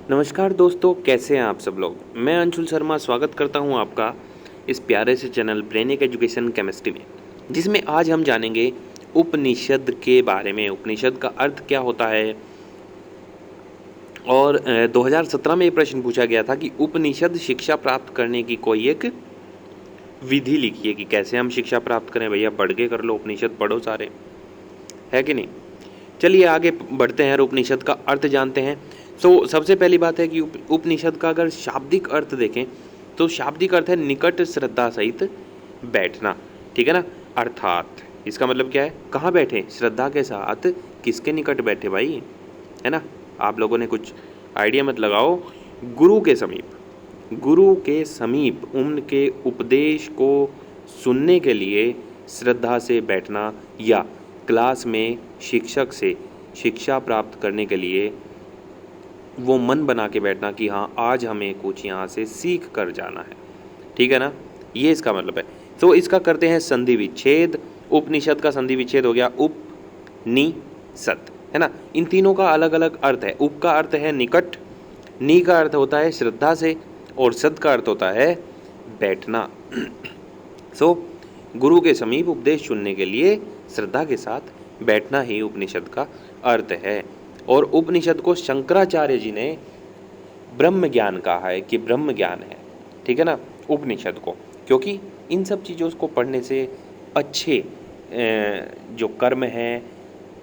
नमस्कार दोस्तों, कैसे हैं आप सब लोग। मैं अंशुल शर्मा स्वागत करता हूं आपका इस प्यारे से चैनल ब्रेनिक एजुकेशन केमिस्ट्री में, जिसमें आज हम जानेंगे उपनिषद के बारे में। उपनिषद का अर्थ क्या होता है। और 2017 में ये प्रश्न पूछा गया था कि उपनिषद शिक्षा प्राप्त करने की कोई एक विधि लिखिए कि कैसे हम शिक्षा प्राप्त करें। भैया पढ़ के कर लो, उपनिषद पढ़ो सारे, है कि नहीं। चलिए आगे बढ़ते हैं और उपनिषद का अर्थ जानते हैं। तो सबसे पहली बात है कि उपनिषद का अगर शाब्दिक अर्थ देखें तो शाब्दिक अर्थ है निकट श्रद्धा सहित बैठना। ठीक है ना। अर्थात इसका मतलब क्या है, कहाँ बैठे, श्रद्धा के साथ। किसके निकट बैठे भाई, है ना। आप लोगों ने कुछ आइडिया मत लगाओ। गुरु के समीप, गुरु के समीप उनके उपदेश को सुनने के लिए श्रद्धा से बैठना, या क्लास में शिक्षक से शिक्षा प्राप्त करने के लिए वो मन बना के बैठना कि हाँ आज हमें कुछ यहाँ से सीख कर जाना है। ठीक है ना, ये इसका मतलब है। तो इसका करते हैं संधि विच्छेद। उपनिषद का संधि विच्छेद हो गया उपनिषद, है ना। इन तीनों का अलग अलग अर्थ है। उप का अर्थ है निकट, नी का अर्थ होता है श्रद्धा से, और सद का अर्थ होता है बैठना। सो गुरु के समीप उपदेश सुनने के लिए श्रद्धा के साथ बैठना ही उपनिषद का अर्थ है। और उपनिषद को शंकराचार्य जी ने ब्रह्म ज्ञान कहा है कि ब्रह्म ज्ञान है। ठीक है ना, उपनिषद को, क्योंकि इन सब चीज़ों को पढ़ने से अच्छे जो कर्म हैं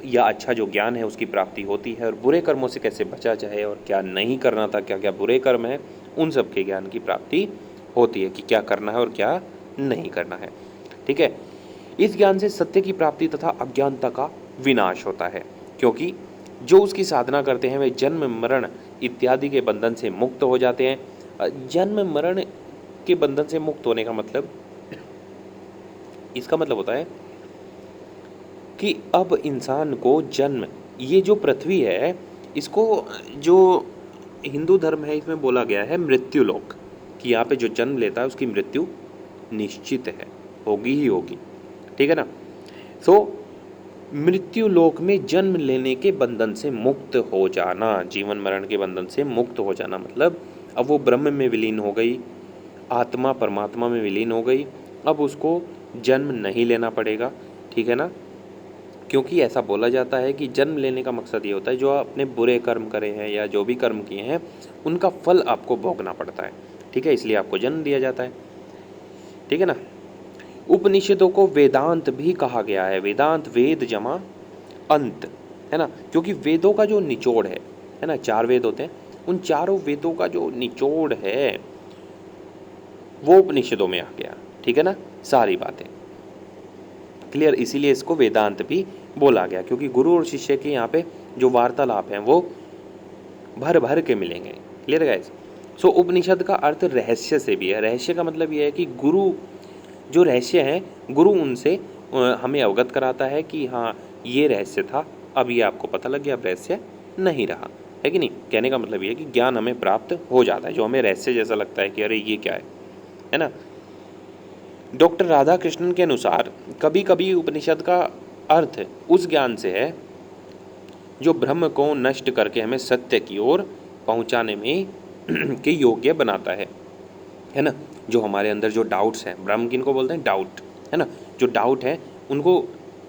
या अच्छा जो ज्ञान है उसकी प्राप्ति होती है, और बुरे कर्मों से कैसे बचा जाए और क्या नहीं करना था, क्या क्या बुरे कर्म है, उन सब के ज्ञान की प्राप्ति होती है कि क्या करना है और क्या नहीं करना है। ठीक है, इस ज्ञान से सत्य की प्राप्ति तथा अज्ञानता का विनाश होता है, क्योंकि जो उसकी साधना करते हैं वे जन्म मरण इत्यादि के बंधन से मुक्त हो जाते हैं। जन्म मरण के बंधन से मुक्त होने का मतलब, इसका मतलब होता है कि अब इंसान को जन्म, ये जो पृथ्वी है इसको, जो हिंदू धर्म है इसमें बोला गया है मृत्यु लोक, कि यहाँ पे जो जन्म लेता है उसकी मृत्यु निश्चित है, होगी ही होगी। ठीक है ना। सो मृत्यु लोक में जन्म लेने के बंधन से मुक्त हो जाना, जीवन मरण के बंधन से मुक्त हो जाना मतलब अब वो ब्रह्म में विलीन हो गई, आत्मा परमात्मा में विलीन हो गई, अब उसको जन्म नहीं लेना पड़ेगा। ठीक है ना, क्योंकि ऐसा बोला जाता है कि जन्म लेने का मकसद ये होता है जो आपने बुरे कर्म करे हैं या जो भी कर्म किए हैं उनका फल आपको भोगना पड़ता है। ठीक है, इसलिए आपको जन्म दिया जाता है। ठीक है ना। उपनिषदों को वेदांत भी कहा गया है। वेदांत वेद जमा अंत, है ना, क्योंकि वेदों का जो निचोड़ है ना, 4 वेद होते हैं, उन चारों वेदों का जो निचोड़ है वो उपनिषदों में आ गया। ठीक है ना, सारी बातें क्लियर, इसीलिए इसको वेदांत भी बोला गया, क्योंकि गुरु और शिष्य के यहाँ पे जो वार्तालाप हैं वो भर भर के मिलेंगे। Clear guys. सो उपनिषद का अर्थ रहस्य से भी है। रहस्य का मतलब ये है कि गुरु, जो रहस्य है, गुरु उनसे हमें अवगत कराता है कि हाँ ये रहस्य था, अब ये आपको पता लग गया, अब रहस्य नहीं रहा, है कि नहीं। कहने का मतलब ये है कि ज्ञान हमें प्राप्त हो जाता है जो हमें रहस्य जैसा लगता है कि अरे ये क्या है ना। डॉक्टर राधाकृष्णन के अनुसार कभी कभी उपनिषद का अर्थ उस ज्ञान से है जो ब्रह्म को नष्ट करके हमें सत्य की ओर पहुंचाने में के योग्य बनाता है ना। जो हमारे अंदर जो डाउट्स हैं, ब्रह्म किनको बोलते हैं, डाउट, है ना। जो डाउट है उनको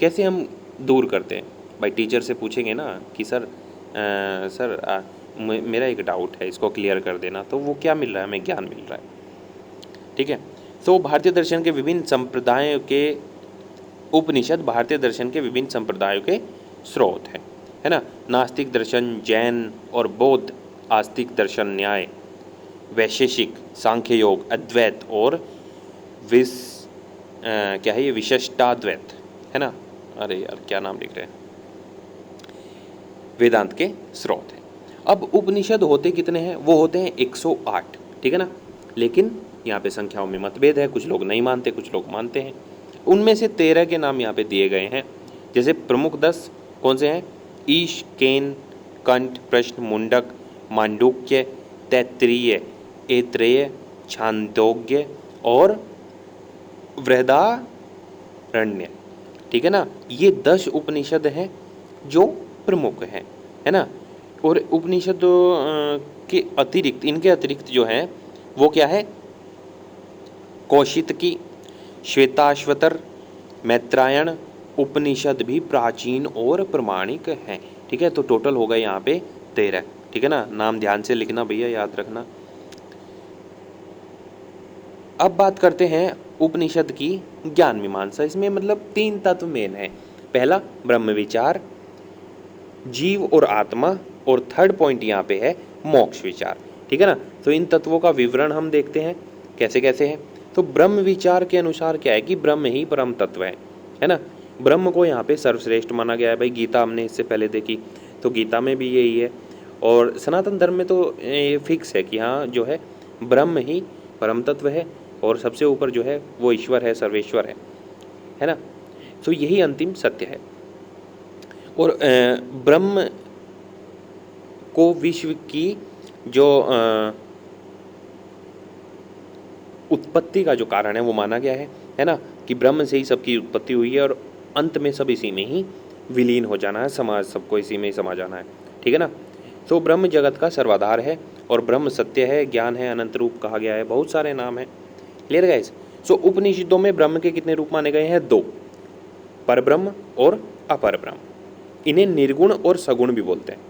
कैसे हम दूर करते हैं भाई। टीचर से पूछेंगे ना कि सर मेरा एक डाउट है, इसको क्लियर कर देना, तो वो क्या मिल रहा है, हमें ज्ञान मिल रहा है। ठीक है। तो भारतीय दर्शन के विभिन्न संप्रदायों के, उपनिषद भारतीय दर्शन के विभिन्न संप्रदायों के स्रोत है ना। नास्तिक दर्शन, जैन और बौद्ध आस्तिक दर्शन, न्याय, वैशेषिक, सांख्य योग, अद्वैत और क्या है ये, विशिष्टाद्वैत, है ना। अरे यार क्या नाम लिख रहे हैं, वेदांत के स्रोत हैं। अब उपनिषद होते कितने हैं, वो होते हैं 108। ठीक है ना, लेकिन यहाँ पे संख्याओं में मतभेद है, कुछ लोग नहीं मानते, कुछ लोग मानते हैं। उनमें से 13 के नाम यहाँ पे दिए गए हैं। जैसे प्रमुख 10 कौन से हैं, ईश, केन, कंठ, प्रश्न, मुंडक, मांडुक्य, तैत्तिरीय, ऐत्रेय, छांदोग्य और बृहदारण्य। ठीक है ना, ये 10 उपनिषद हैं जो प्रमुख हैं, है ना। और उपनिषद के अतिरिक्त, इनके अतिरिक्त जो है वो क्या है, कौशितकी, श्वेताश्वतर, मैत्रायण उपनिषद भी प्राचीन और प्रमाणिक हैं। ठीक है, तो टोटल हो गए यहाँ पे 13। ठीक है ना, नाम ध्यान से लिखना भैया, याद रखना। अब बात करते हैं उपनिषद की ज्ञान मीमांसा। इसमें मतलब 3 तत्व मेन है। पहला ब्रह्म विचार, जीव और आत्मा, और थर्ड पॉइंट यहाँ पे है मोक्ष विचार। ठीक है ना, तो इन तत्वों का विवरण हम देखते हैं कैसे कैसे है। तो ब्रह्म विचार के अनुसार क्या है कि ब्रह्म ही परम तत्व है ना। ब्रह्म को यहाँ पे सर्वश्रेष्ठ माना गया है। भाई गीता हमने इससे पहले देखी, तो गीता में भी यही है, और सनातन धर्म में तो ये फिक्स है कि हाँ जो है ब्रह्म ही परम तत्व है, और सबसे ऊपर जो है वो ईश्वर है, सर्वेश्वर है ना। तो यही अंतिम सत्य है। और ब्रह्म को विश्व की जो उत्पत्ति का जो कारण है वो माना गया है ना, कि ब्रह्म से ही सबकी उत्पत्ति हुई है, और अंत में सब इसी में ही विलीन हो जाना है, समाज सबको इसी में ही समा जाना है। ठीक है ना, तो ब्रह्म जगत का सर्वाधार है, और ब्रह्म सत्य है, ज्ञान है, अनंत रूप कहा गया है, बहुत सारे नाम हैं। Clear guys. सो उपनिषदों में ब्रह्म के कितने रूप माने गए हैं? 2, परब्रह्म और अपर ब्रह्म। इन्हें निर्गुण और सगुण भी बोलते हैं।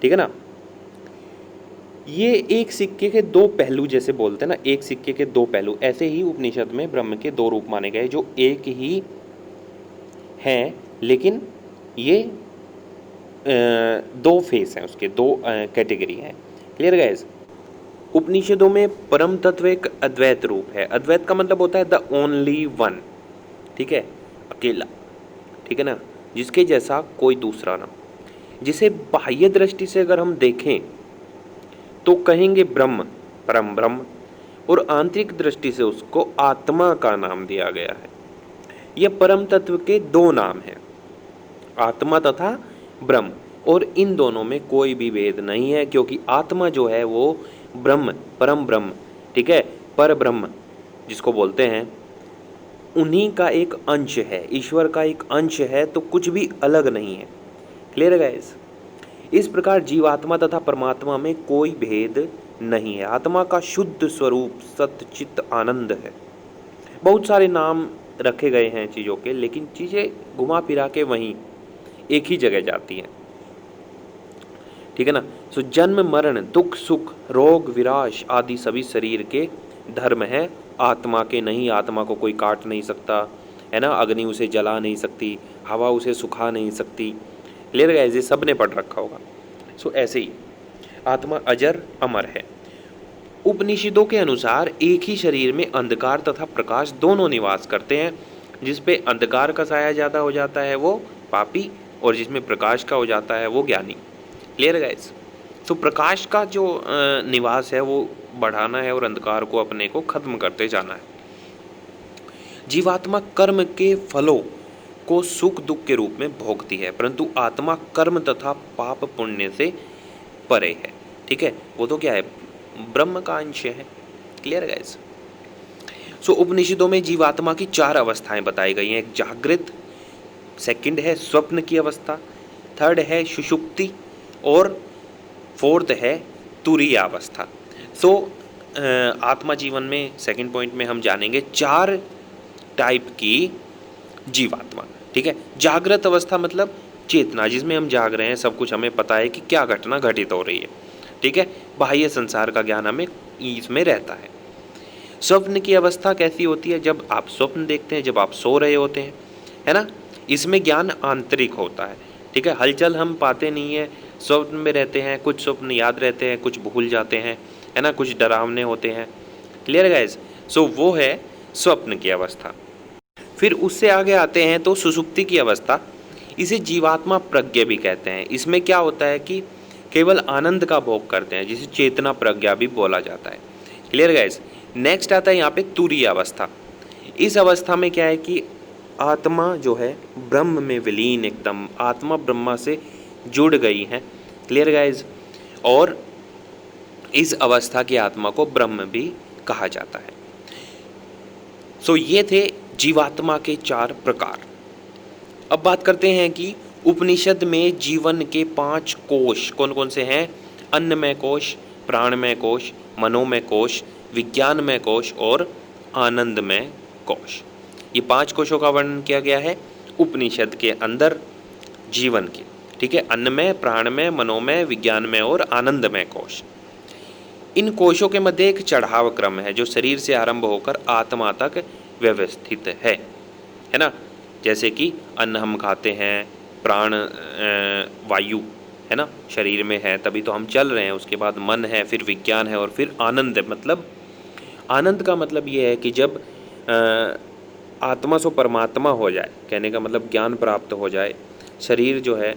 ठीक है ना, ये एक सिक्के के 2 पहलू जैसे बोलते हैं ना, एक सिक्के के 2 पहलू, ऐसे ही उपनिषद में ब्रह्म के 2 रूप माने गए, जो एक ही हैं, लेकिन ये 2 फेस हैं, उसके 2 कैटेगरी हैं। Clear guys. उपनिषदों में परम तत्व एक अद्वैत रूप है। अद्वैत का मतलब होता है द ओनली वन। ठीक है, अकेला। ठीक है ना, जिसके जैसा कोई दूसरा ना। जिसे बाह्य दृष्टि से अगर हम देखें तो कहेंगे ब्रह्म, परम ब्रह्म, और आंतरिक दृष्टि से उसको आत्मा का नाम दिया गया है। यह परम तत्व के 2 नाम हैं, आत्मा तथा ब्रह्म, और इन दोनों में कोई भी भेद नहीं है, क्योंकि आत्मा जो है वो ब्रह्म, परम ब्रह्म, ठीक है, पर ब्रह्म जिसको बोलते हैं, उन्हीं का एक अंश है, ईश्वर का एक अंश है, तो कुछ भी अलग नहीं है। क्लियर है गाइस। इस प्रकार जीवात्मा तथा परमात्मा में कोई भेद नहीं है। आत्मा का शुद्ध स्वरूप सत्य चित्त आनंद है। बहुत सारे नाम रखे गए हैं चीज़ों के, लेकिन चीज़ें घुमा फिरा के वहीं एक ही जगह जाती हैं। ठीक है ना। सो जन्म मरण दुख सुख रोग विनाश आदि सभी शरीर के धर्म हैं, आत्मा के नहीं। आत्मा को कोई काट नहीं सकता, है ना, अग्नि उसे जला नहीं सकती, हवा उसे सुखा नहीं सकती। क्लियर है, ऐसे सब ने पढ़ रखा होगा। सो ऐसे ही आत्मा अजर अमर है। उपनिषदों के अनुसार एक ही शरीर में अंधकार तथा प्रकाश दोनों निवास करते हैं। जिस पे अंधकार का साया ज़्यादा हो जाता है वो पापी, और जिसमें प्रकाश का हो जाता है वो ज्ञानी। Clear guys. तो प्रकाश का जो निवास है वो बढ़ाना है, और अंधकार को अपने को खत्म करते जाना है। जीवात्मा कर्म के फलों को सुख दुख के रूप में भोगती है, परंतु आत्मा कर्म तथा पाप पुण्य से परे है। ठीक है, वो तो क्या है, ब्रह्म का अंश है। Clear guys. सो उपनिषदों में जीवात्मा की 4 अवस्थाएं बताई गई हैं। एक जागृत, सेकंड है स्वप्न की अवस्था, थर्ड है सुषुप्ति, और फोर्थ है तुरीय अवस्था। सो आत्मा जीवन में सेकंड पॉइंट में हम जानेंगे 4 टाइप की जीवात्मा। ठीक है, जागृत अवस्था मतलब चेतना, जिसमें हम जाग रहे हैं, सब कुछ हमें पता है कि क्या घटना घटित हो रही है। ठीक है, बाह्य संसार का ज्ञान हमें इसमें रहता है। स्वप्न की अवस्था कैसी होती है? जब आप स्वप्न देखते हैं, जब आप सो रहे होते हैं, है ना, इसमें ज्ञान आंतरिक होता है। ठीक है, हलचल हम पाते नहीं है, स्वप्न में रहते हैं, कुछ स्वप्न याद रहते हैं, कुछ भूल जाते हैं, है ना, कुछ डरावने होते हैं। Clear guys. सो वो है स्वप्न की अवस्था। फिर उससे आगे आते हैं तो सुषुप्ति की अवस्था। इसे जीवात्मा प्रज्ञा भी कहते हैं। इसमें क्या होता है कि केवल आनंद का भोग करते हैं, जिसे चेतना प्रज्ञा भी बोला जाता है। Clear guys. नेक्स्ट आता है यहाँ पे तुरीय अवस्था। इस अवस्था में क्या है कि आत्मा जो है ब्रह्म में विलीन, एकदम आत्मा ब्रह्मा से जुड़ गई है। Clear guys. और इस अवस्था की आत्मा को ब्रह्म भी कहा जाता है। सो ये थे जीवात्मा के 4 प्रकार। अब बात करते हैं कि उपनिषद में जीवन के 5 कोश कौन कौन से हैं? अन्नमय कोश, प्राणमय कोश, मनोमय कोश, विज्ञानमय कोश और आनंदमय कोश। ये 5 कोशों का वर्णन किया गया है उपनिषद के अंदर जीवन के। ठीक है, अन्नमय, प्राणमय, मनोमय, विज्ञानमय और आनंदमय कोश। इन कोशों के मध्य एक चढ़ाव क्रम है जो शरीर से आरंभ होकर आत्मा तक व्यवस्थित है ना। जैसे कि अन्न हम खाते हैं, प्राण वायु है ना शरीर में है तभी तो हम चल रहे हैं, उसके बाद मन है, फिर विज्ञान है और फिर आनंद है। मतलब आनंद का मतलब ये है कि जब आत्मा से परमात्मा हो जाए, कहने का मतलब ज्ञान प्राप्त हो जाए, शरीर जो है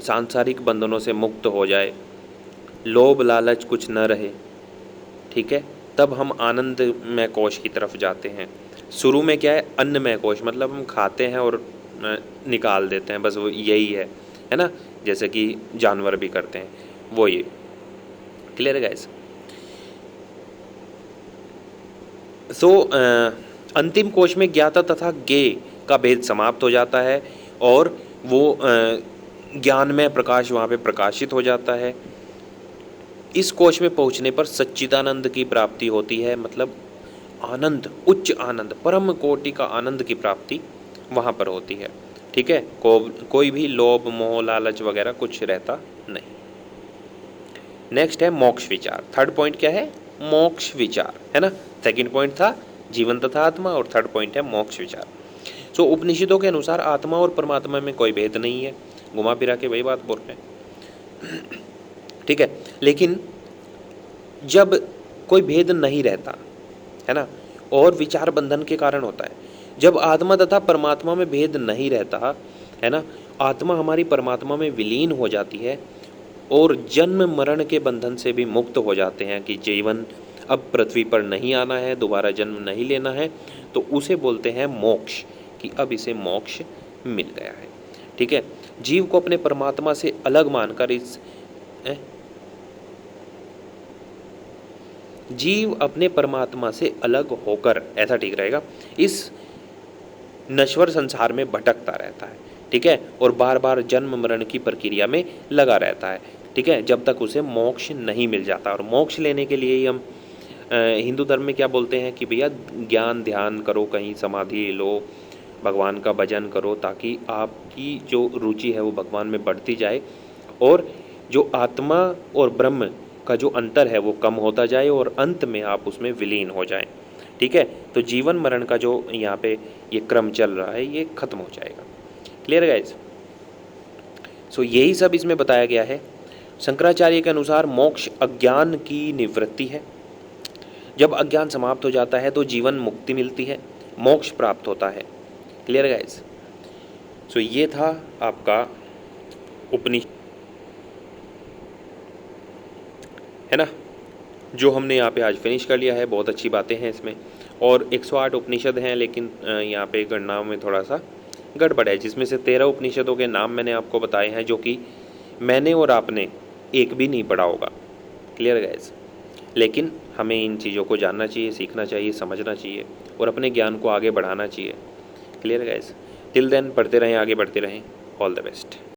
सांसारिक बंधनों से मुक्त हो जाए, लोभ लालच कुछ न रहे, ठीक है, तब हम आनंदमय कोश की तरफ जाते हैं। शुरू में क्या है? अन्नमय कोश, मतलब हम खाते हैं और निकाल देते हैं, बस वो यही है ना, जैसे कि जानवर भी करते हैं, वो ये। क्लियर है गाइस? सो अंतिम कोश में ज्ञाता तथा ज्ञेय का भेद समाप्त हो जाता है और वो ज्ञानमय प्रकाश वहाँ पे प्रकाशित हो जाता है। इस कोश में पहुँचने पर सच्चिदानंद की प्राप्ति होती है, मतलब आनंद, उच्च आनंद, परम कोटि का आनंद की प्राप्ति वहाँ पर होती है। ठीक है, कोई भी लोभ मोह लालच वगैरह कुछ रहता नहीं। नेक्स्ट है मोक्ष विचार। थर्ड पॉइंट क्या है? मोक्ष विचार, है ना। सेकंड पॉइंट था जीवन तथा आत्मा और थर्ड पॉइंट है मोक्ष विचार। सो उपनिषदों के अनुसार आत्मा और परमात्मा में कोई भेद नहीं है, घुमा फिरा के वही बात बोल रहे हैं। ठीक है, लेकिन जब कोई भेद नहीं रहता है ना, और विचार बंधन के कारण होता है, जब आत्मा तथा परमात्मा में भेद नहीं रहता है ना, आत्मा हमारी परमात्मा में विलीन हो जाती है और जन्म मरण के बंधन से भी मुक्त हो जाते हैं कि जीवन अब पृथ्वी पर नहीं आना है, दोबारा जन्म नहीं लेना है, तो उसे बोलते हैं मोक्ष, कि अब इसे मोक्ष मिल गया है। ठीक है, जीव को अपने परमात्मा से अलग मानकर जीव अपने परमात्मा से अलग होकर, ऐसा ठीक रहेगा, इस नश्वर संसार में भटकता रहता है। ठीक है, और बार बार जन्म मरण की प्रक्रिया में लगा रहता है। ठीक है, जब तक उसे मोक्ष नहीं मिल जाता। और मोक्ष लेने के लिए ही हम हिंदू धर्म में क्या बोलते हैं कि भैया ज्ञान ध्यान करो, कहीं समाधि लो, भगवान का भजन करो, ताकि आपकी जो रुचि है वो भगवान में बढ़ती जाए और जो आत्मा और ब्रह्म का जो अंतर है वो कम होता जाए और अंत में आप उसमें विलीन हो जाएं। ठीक है, तो जीवन मरण का जो यहाँ पे ये क्रम चल रहा है ये खत्म हो जाएगा। Clear guys? सो यही सब इसमें बताया गया है। शंकराचार्य के अनुसार मोक्ष अज्ञान की निवृत्ति है। जब अज्ञान समाप्त हो जाता है तो जीवन मुक्ति मिलती है, मोक्ष प्राप्त होता है। Clear guys? सो ये था आपका उपनिषद, है ना, जो हमने यहाँ पे आज फिनिश कर लिया है। बहुत अच्छी बातें हैं इसमें, और 108 उपनिषद हैं, लेकिन यहाँ पे गणनाओं में थोड़ा सा गड़बड़ है, जिसमें से 13 उपनिषदों के नाम मैंने आपको बताए हैं जो कि मैंने और आपने एक भी नहीं पढ़ा होगा। Clear guys? लेकिन हमें इन चीज़ों को जानना चाहिए, सीखना चाहिए, समझना चाहिए और अपने ज्ञान को आगे बढ़ाना चाहिए। Clear guys? टिल देन पढ़ते रहें, आगे बढ़ते रहें। All the best.